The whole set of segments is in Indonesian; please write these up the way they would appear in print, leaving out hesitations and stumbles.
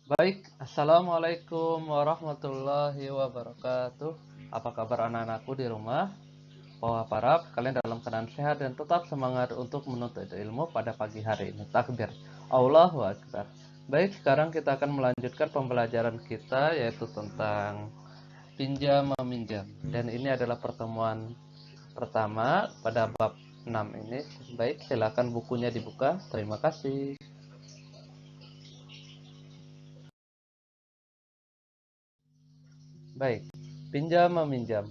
Baik, Assalamualaikum warahmatullahi wabarakatuh. Apa kabar anak-anakku di rumah? Oh, harap kalian dalam keadaan sehat dan tetap semangat untuk menuntut ilmu pada pagi hari ini. Takbir. Allahu Akbar. Baik, sekarang kita akan melanjutkan pembelajaran kita yaitu tentang pinjam meminjam. Dan ini adalah pertemuan pertama pada bab 6 ini. Baik, silakan bukunya dibuka. Terima kasih. Baik, pinjam meminjam.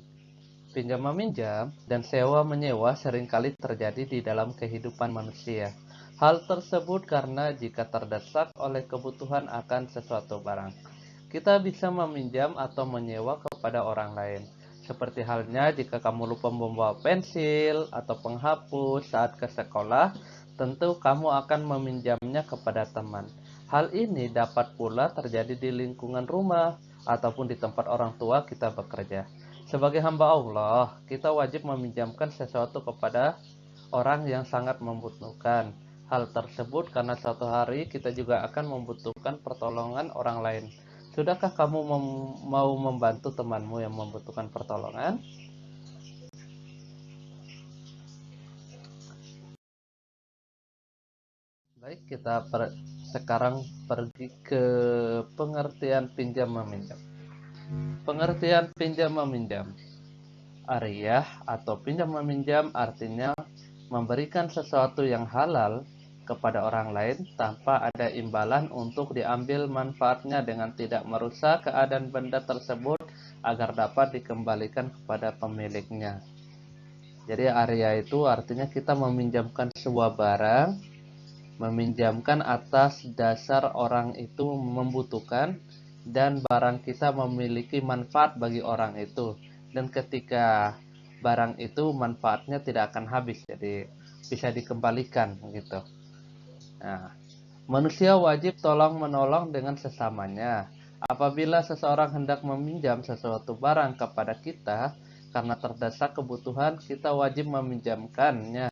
Pinjam meminjam dan sewa menyewa seringkali terjadi di dalam kehidupan manusia. Hal tersebut karena jika terdesak oleh kebutuhan akan sesuatu barang, kita bisa meminjam atau menyewa kepada orang lain. Seperti halnya jika kamu lupa membawa pensil atau penghapus saat ke sekolah, tentu kamu akan meminjamnya kepada teman. Hal ini dapat pula terjadi di lingkungan rumah ataupun di tempat orang tua kita bekerja. Sebagai hamba Allah, kita wajib meminjamkan sesuatu kepada orang yang sangat membutuhkan. Hal tersebut karena suatu hari kita juga akan membutuhkan pertolongan orang lain. Sudahkah kamu mau membantu temanmu yang membutuhkan pertolongan? Baik, sekarang pergi ke pengertian pinjam meminjam. Pengertian pinjam meminjam. Ariyah atau pinjam meminjam artinya memberikan sesuatu yang halal kepada orang lain tanpa ada imbalan untuk diambil manfaatnya dengan tidak merusak keadaan benda tersebut agar dapat dikembalikan kepada pemiliknya. Jadi area itu artinya kita meminjamkan sebuah barang, meminjamkan atas dasar orang itu membutuhkan dan barang kita memiliki manfaat bagi orang itu. Dan ketika barang itu manfaatnya tidak akan habis, jadi bisa dikembalikan gitu. Nah, manusia wajib tolong menolong dengan sesamanya. Apabila seseorang hendak meminjam sesuatu barang kepada kita karena terdesak kebutuhan, kita wajib meminjamkannya.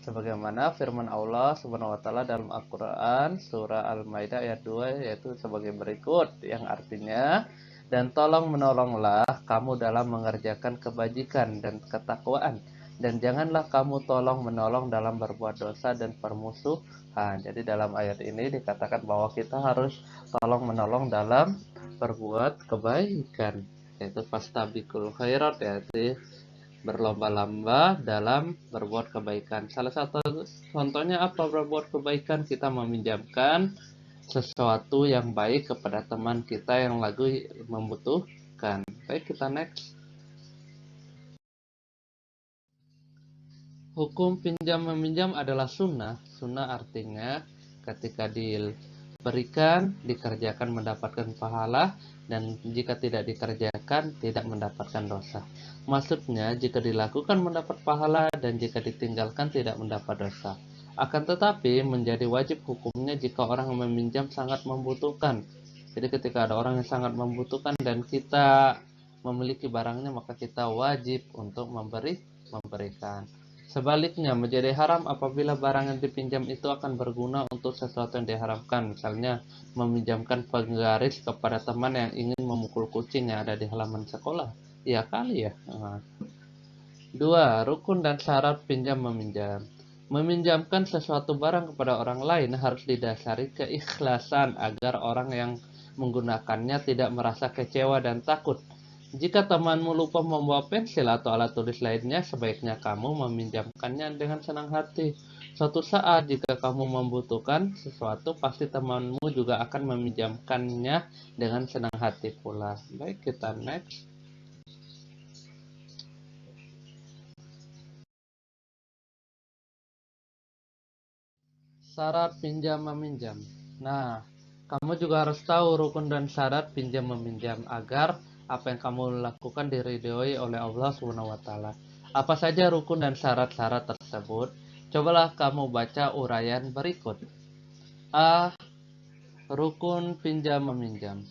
Sebagaimana firman Allah Subhanahu wa taala dalam Al-Qur'an surah Al-Maidah ayat 2 yaitu sebagai berikut yang artinya dan tolong menolonglah kamu dalam mengerjakan kebajikan dan ketakwaan dan janganlah kamu tolong menolong dalam berbuat dosa dan permusuhan. Jadi dalam ayat ini dikatakan bahwa kita harus tolong menolong dalam berbuat kebaikan, yaitu fastabiqul khairat, yaitu berlomba-lomba dalam berbuat kebaikan. Salah satu contohnya apa berbuat kebaikan? Kita meminjamkan sesuatu yang baik kepada teman kita yang lagi membutuhkan. Baik, kita next. Hukum pinjam meminjam adalah sunnah. Sunnah artinya ketika diberikan, dikerjakan mendapatkan pahala, dan jika tidak dikerjakan tidak mendapatkan dosa. Maksudnya jika dilakukan mendapat pahala dan jika ditinggalkan tidak mendapat dosa. Akan tetapi menjadi wajib hukumnya jika orang yang meminjam sangat membutuhkan. Jadi ketika ada orang yang sangat membutuhkan dan kita memiliki barangnya, maka kita wajib untuk memberikan. Sebaliknya, menjadi haram apabila barang yang dipinjam itu akan berguna untuk sesuatu yang diharamkan. Misalnya, meminjamkan penggaris kepada teman yang ingin memukul kucing yang ada di halaman sekolah. Iya kali ya. Nah. 2. Rukun dan syarat pinjam meminjam. Meminjamkan sesuatu barang kepada orang lain harus didasari keikhlasan agar orang yang menggunakannya tidak merasa kecewa dan takut. Jika temanmu lupa membawa pensil atau alat tulis lainnya, sebaiknya kamu meminjamkannya dengan senang hati. Suatu saat jika kamu membutuhkan sesuatu, pasti temanmu juga akan meminjamkannya dengan senang hati pula. Baik, kita next. Syarat pinjam meminjam. Nah, kamu juga harus tahu rukun dan syarat pinjam meminjam agar apa yang kamu lakukan diridhoi oleh Allah Subhanahu wa taala. Apa saja rukun dan syarat-syarat tersebut? Cobalah kamu baca uraian berikut. A. Rukun pinjam meminjam.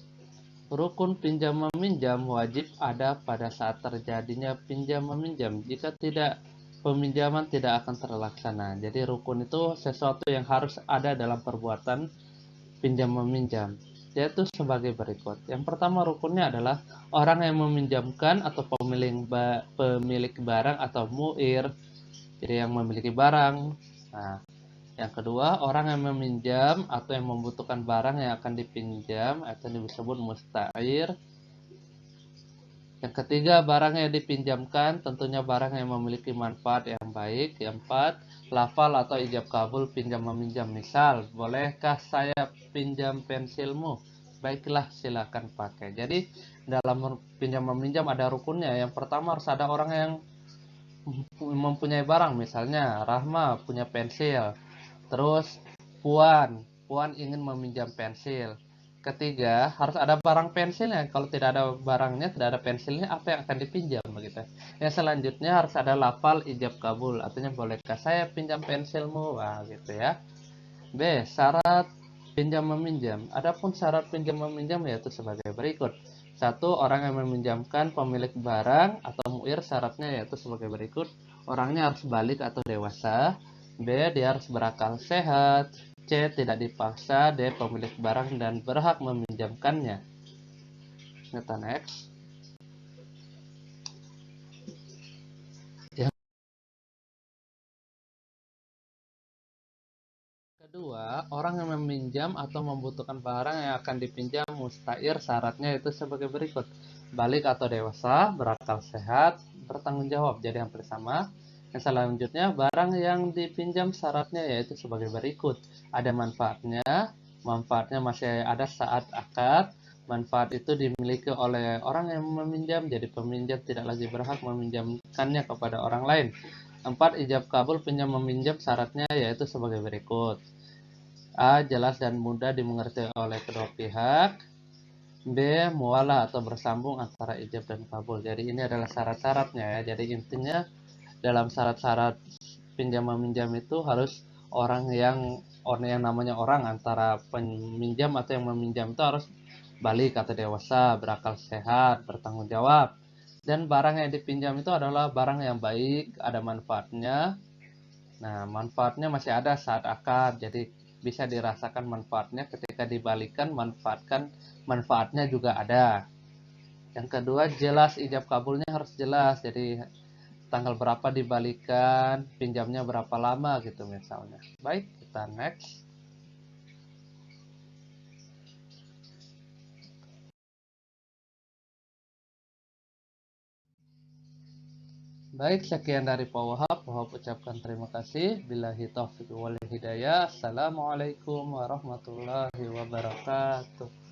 Rukun pinjam meminjam wajib ada pada saat terjadinya pinjam meminjam. Jika tidak, peminjaman tidak akan terlaksana. Jadi rukun itu sesuatu yang harus ada dalam perbuatan pinjam meminjam. yaitu sebagai berikut. Yang pertama rukunnya adalah orang yang meminjamkan atau pemilik barang atau mu'ir, jadi yang memiliki barang. Nah, yang kedua, orang yang meminjam atau yang membutuhkan barang yang akan dipinjam atau disebut musta'ir. Yang ketiga, barang yang dipinjamkan tentunya barang yang memiliki manfaat yang baik. Yang keempat, lafal atau ijab kabul pinjam meminjam. Misal, bolehkah saya pinjam pensilmu? Baiklah, silakan pakai. Jadi dalam pinjam meminjam ada rukunnya. Yang pertama harus ada orang yang mempunyai barang. Misalnya Rahma punya pensil, terus Puan ingin meminjam pensil. Ketiga, harus ada barang pensilnya. Kalau tidak ada barangnya, tidak ada pensilnya, apa yang akan dipinjam begitu. Yang selanjutnya harus ada lafal ijab kabul, artinya bolehkah saya pinjam pensilmu? Wah, gitu ya. B. Syarat pinjam meminjam. Adapun syarat pinjam meminjam yaitu sebagai berikut. Satu, orang yang meminjamkan pemilik barang atau mu'ir syaratnya yaitu sebagai berikut. Orangnya harus balik atau dewasa. B. Dia harus berakal sehat. C. Tidak dipaksa. D. Pemilik barang dan berhak meminjamkannya. Kita next. Yang kedua, orang yang meminjam atau membutuhkan barang yang akan dipinjam musta'ir syaratnya itu sebagai berikut. Balik atau dewasa, berakal sehat, bertanggung jawab. Jadi yang pertama. Yang selanjutnya, barang yang dipinjam syaratnya yaitu sebagai berikut. Ada manfaatnya, manfaatnya masih ada saat akad, manfaat itu dimiliki oleh orang yang meminjam, jadi peminjam tidak lagi berhak meminjamkannya kepada orang lain. 4. Ijab kabul pinjam meminjam syaratnya yaitu sebagai berikut. A. Jelas dan mudah dimengerti oleh kedua pihak. B. Mualah atau bersambung antara ijab dan kabul. Jadi ini adalah syarat-syaratnya ya. Jadi intinya dalam syarat-syarat pinjam meminjam itu harus orang yang namanya orang antara peminjam atau yang meminjam itu harus balik atau dewasa, berakal sehat, bertanggung jawab. Dan barang yang dipinjam itu adalah barang yang baik, ada manfaatnya. Nah, manfaatnya masih ada saat akad. Jadi bisa dirasakan manfaatnya ketika dibalikan, manfaatnya juga ada. Yang kedua, jelas ijab kabulnya harus jelas. Jadi tanggal berapa dibalikan, pinjamnya berapa lama gitu misalnya. Baik, kita next. Baik, sekian dari Pak Wahab. Wahab ucapkan terima kasih. Billahi taufiq wal hidayah. Assalamualaikum warahmatullahi wabarakatuh.